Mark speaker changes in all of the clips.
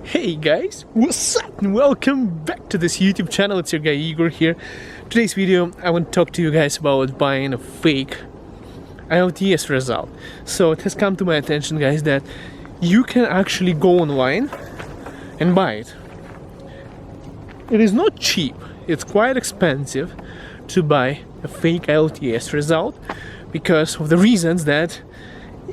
Speaker 1: Hey guys, what's up and welcome back to this YouTube channel. It's your guy Igor here. Today's video I want to talk to you guys about buying a fake Ielts result. So it has come to my attention, guys, that you can actually go online and buy it. It is not cheap, it's quite expensive to buy a fake Ielts result because of the reasons that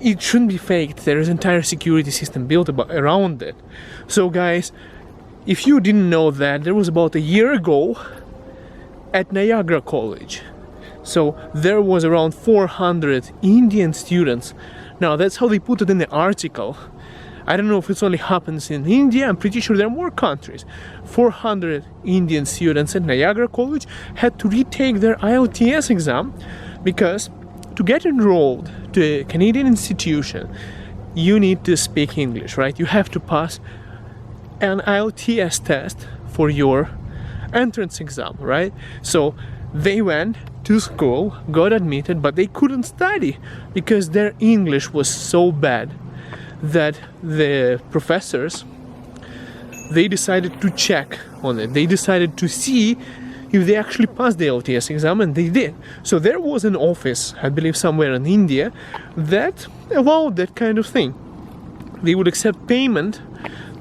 Speaker 1: it shouldn't be faked. There is an entire security system built around it. So guys, if you didn't know that, there was about a year ago at Niagara College. So there was around 400 Indian students. Now that's how they put it in the article. I don't know if it only happens in India. I'm pretty sure there are more countries. 400 Indian students at Niagara College had to retake their Ielts exam because to get enrolled to a Canadian institution, you need to speak English, right? You have to pass an Ielts test for your entrance exam, right? So they went to school, got admitted, but they couldn't study because their English was so bad that the professors, they decided to check on it. They decided to see if they actually passed the Ielts exam, and they did. So there was an office, I believe somewhere in India, that allowed that kind of thing. They would accept payment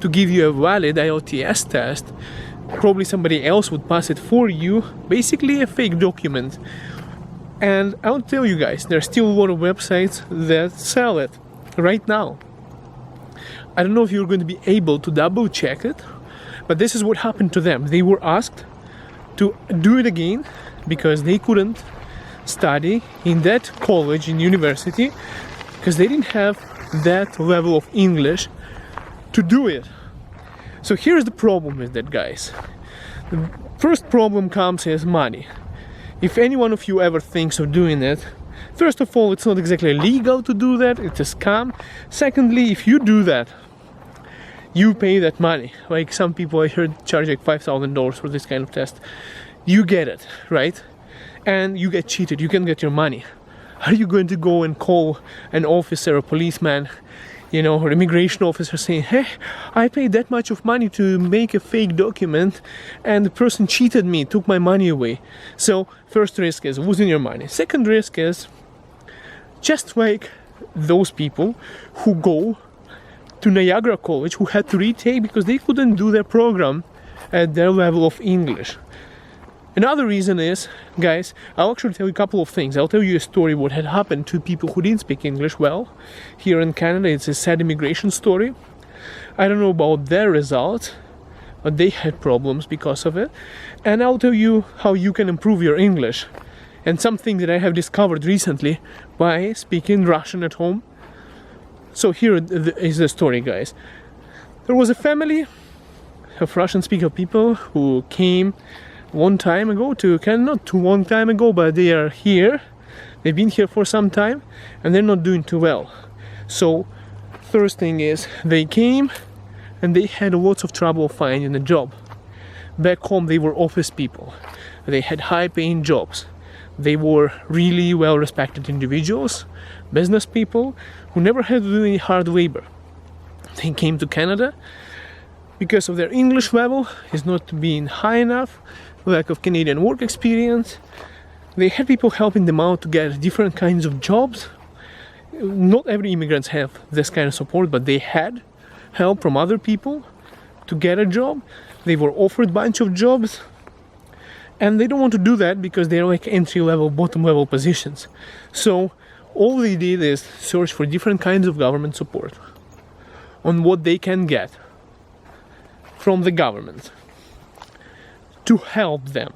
Speaker 1: to give you a valid Ielts test. Probably somebody else would pass it for you, basically a fake document. And I'll tell you guys, there are still a lot of websites that sell it right now. I don't know if you're going to be able to double check it, but this is what happened to them. They were asked to do it again because they couldn't study in that college, in university, because they didn't have that level of English to do it. So here's the problem with that, guys. The first problem comes as money. If any one of you ever thinks of doing it, first of all, it's not exactly legal to do that, it's a scam. Secondly, if you do that, you pay that money. Like some people I heard charge like $5,000 for this kind of test. You get it, right? And you get cheated, you can get your money. Are you going to go and call an officer, a policeman, or immigration officer saying, hey, I paid that much of money to make a fake document and the person cheated me, took my money away. So first risk is losing your money. Second risk is just like those people who go to Niagara College who had to retake because they couldn't do their program at their level of English. Another reason is, guys, I'll actually tell you a couple of things. I'll tell you a story what had happened to people who didn't speak English well here in Canada. It's a sad immigration story. I don't know about their results, but they had problems because of it. And I'll tell you how you can improve your English and something that I have discovered recently by speaking Russian at home. So here is the story, guys. There was a family of Russian-speaking people who came one time ago to Canada, not too long time ago, but they are here. They've been here for some time and they're not doing too well. So first thing is they came and they had lots of trouble finding a job. Back home they were office people. They had high-paying jobs. They were really well-respected individuals, business people who never had to do any hard labor. They came to Canada because of their English level is not being high enough, lack of Canadian work experience. They had people helping them out to get different kinds of jobs. Not every immigrants have this kind of support, but they had help from other people to get a job. They were offered a bunch of jobs. And they don't want to do that because they're like entry-level, bottom-level positions. So all they did is search for different kinds of government support on what they can get from the government to help them,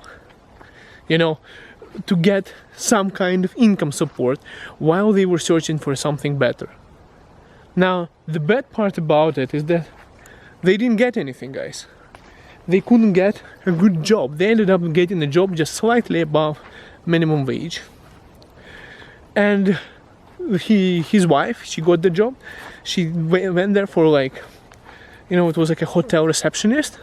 Speaker 1: to get some kind of income support while they were searching for something better. Now, the bad part about it is that they didn't get anything, guys. They couldn't get a good job. They ended up getting a job just slightly above minimum wage. And his wife, she got the job. She went there for it was like a hotel receptionist.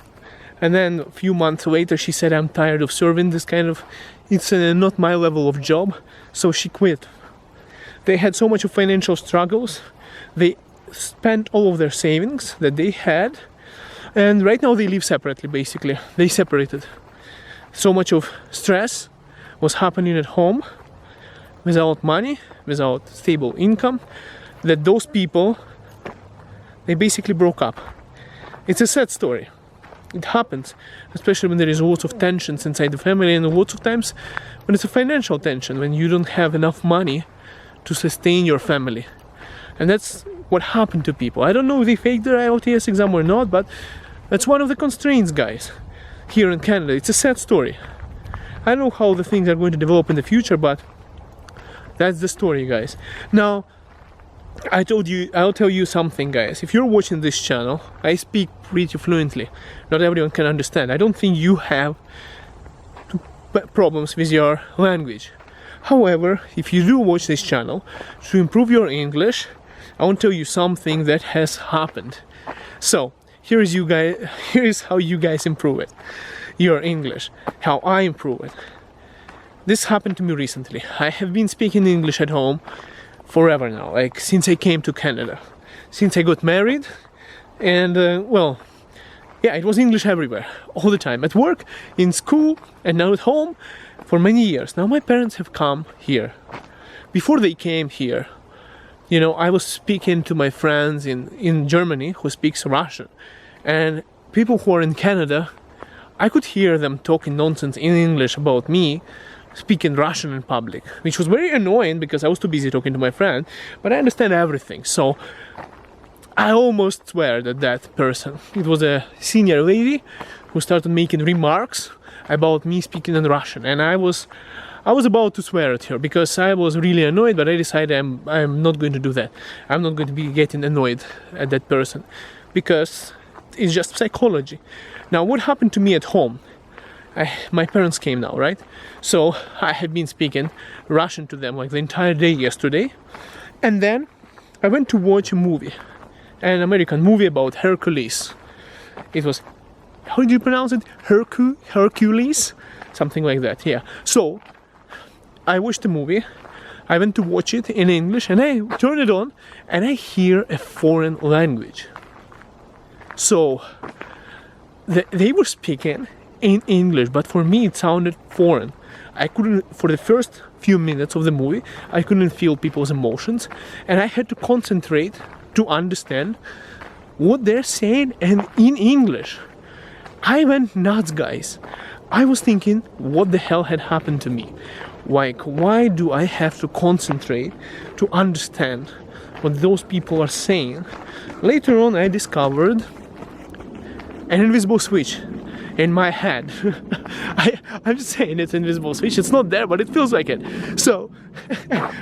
Speaker 1: And then a few months later, she said, I'm tired of serving this kind of, it's not my level of job. So she quit. They had so much of financial struggles. They spent all of their savings that they had And right now they live separately, basically. They separated. So much of stress was happening at home, without money, without stable income, that those people, they basically broke up. It's a sad story. It happens, especially when there is lots of tensions inside the family, and lots of times when it's a financial tension, when you don't have enough money to sustain your family. And that's what happened to people. I don't know if they faked their IELTS exam or not, but that's one of the constraints, guys, here in Canada. It's a sad story. I don't know how the things are going to develop in the future, but that's the story, guys. Now, I'll tell you something, guys. If you're watching this channel, I speak pretty fluently. Not everyone can understand. I don't think you have problems with your language. However, if you do watch this channel, to improve your English, I want to tell you something that has happened. So, here is how you guys improve it. Your English. How I improve it. This happened to me recently. I have been speaking English at home forever now, like since I came to Canada. Since I got married, and well, yeah, it was English everywhere, all the time. At work, in school, and now at home, for many years. Now my parents have come here. Before they came here, you know, I was speaking to my friends in Germany who speaks Russian. And people who are in Canada, I could hear them talking nonsense in English about me, speaking Russian in public, which was very annoying because I was too busy talking to my friend, but I understand everything. So I almost swear that person, it was a senior lady who started making remarks about me speaking in Russian, and I was about to swear at her because I was really annoyed, but I decided I'm not going to do that. I'm not going to be getting annoyed at that person because it's just psychology. Now, what happened to me at home? My parents came now, right? So I had been speaking Russian to them like the entire day yesterday. And then I went to watch a movie, an American movie about Hercules. It was, how do you pronounce it? Hercules? Something like that, yeah. So I watched the movie. I went to watch it in English and I turned it on and I hear a foreign language. So they were speaking in English, but for me it sounded foreign. I couldn't, for the first few minutes of the movie, I couldn't feel people's emotions, and I had to concentrate to understand what they're saying and in English. I went nuts, guys. I was thinking, what the hell had happened to me? Like, why do I have to concentrate to understand what those people are saying? Later on, I discovered an invisible switch in my head. I'm just saying it's invisible switch. It's not there, but it feels like it. So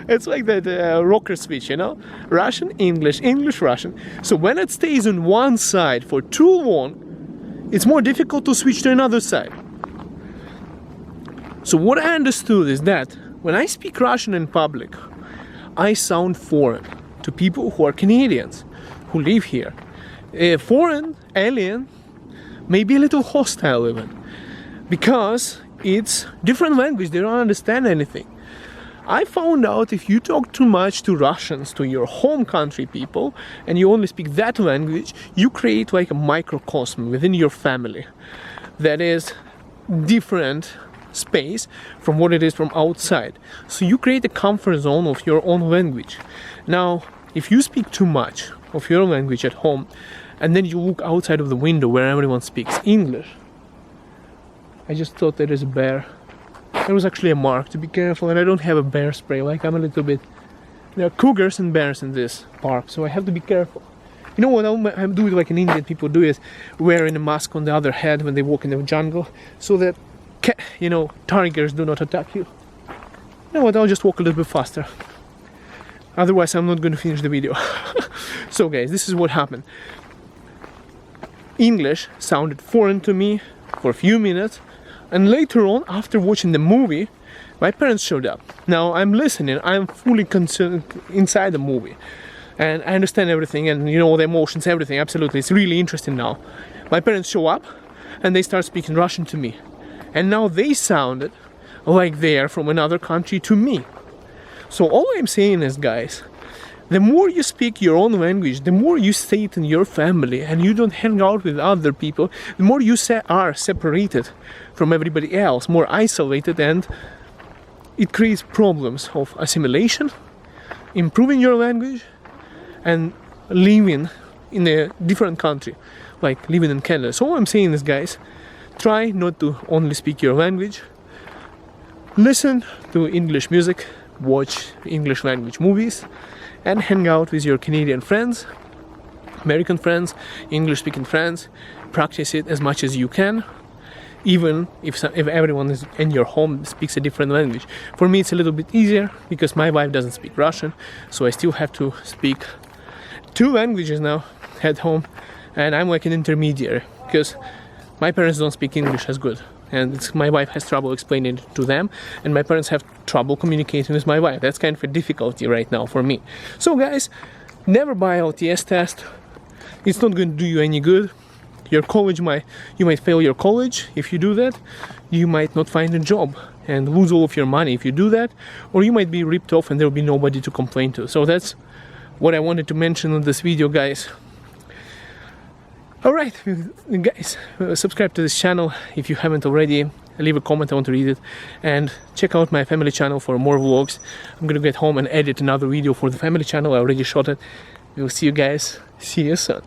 Speaker 1: it's like that rocker switch, you know? Russian, English, English, Russian. So when it stays on one side for too long, it's more difficult to switch to another side. So what I understood is that when I speak Russian in public, I sound foreign to people who are Canadians, who live here. Foreign, alien, maybe a little hostile even, because it's different language, they don't understand anything. I found out if you talk too much to Russians, to your home country people, and you only speak that language, you create like a microcosm within your family that is different space from what it is from outside. So you create a comfort zone of your own language. Now, if you speak too much of your language at home, and then you look outside of the window where everyone speaks English. I just thought there is a bear. There was actually a mark, to be careful, and I don't have a bear spray, like I'm a little bit... There are cougars and bears in this park, so I have to be careful. You know what I'm doing like an Indian people do is wearing a mask on the other head when they walk in the jungle, so that, you know, tigers do not attack you. You know what, I'll just walk a little bit faster. Otherwise I'm not going to finish the video. So guys, this is what happened. English sounded foreign to me for a few minutes, and later on, after watching the movie, my parents showed up. Now I'm listening, I'm fully concerned inside the movie, and I understand everything, and you know, the emotions, everything, absolutely, it's really interesting now. My parents show up and they start speaking Russian to me, and now they sounded like they're from another country to me. So all I'm saying is, guys, The more you speak your own language, the more you stay in your family and you don't hang out with other people, the more you are separated from everybody else, more isolated, and it creates problems of assimilation, improving your language, and living in a different country, like living in Canada. So what I'm saying is, guys, try not to only speak your language, listen to English music, watch English language movies, and hang out with your Canadian friends, American friends, English speaking friends. Practice it as much as you can, even if everyone is in your home speaks a different language. For me, it's a little bit easier because my wife doesn't speak Russian, so I still have to speak 2 languages now at home, and I'm like an intermediary because my parents don't speak English as good, and my wife has trouble explaining it to them, and my parents have trouble communicating with my wife. That's kind of a difficulty right now for me. So guys, never buy LTS test. It's not going to do you any good. Your college you might fail your college if you do that. You might not find a job and lose all of your money if you do that, or you might be ripped off and there will be nobody to complain to. So that's what I wanted to mention on this video, guys. Alright, guys, subscribe to this channel if you haven't already. Leave a comment, I want to read it. And check out my family channel for more vlogs. I'm gonna get home and edit another video for the family channel. I already shot it. We'll see you guys. See you soon.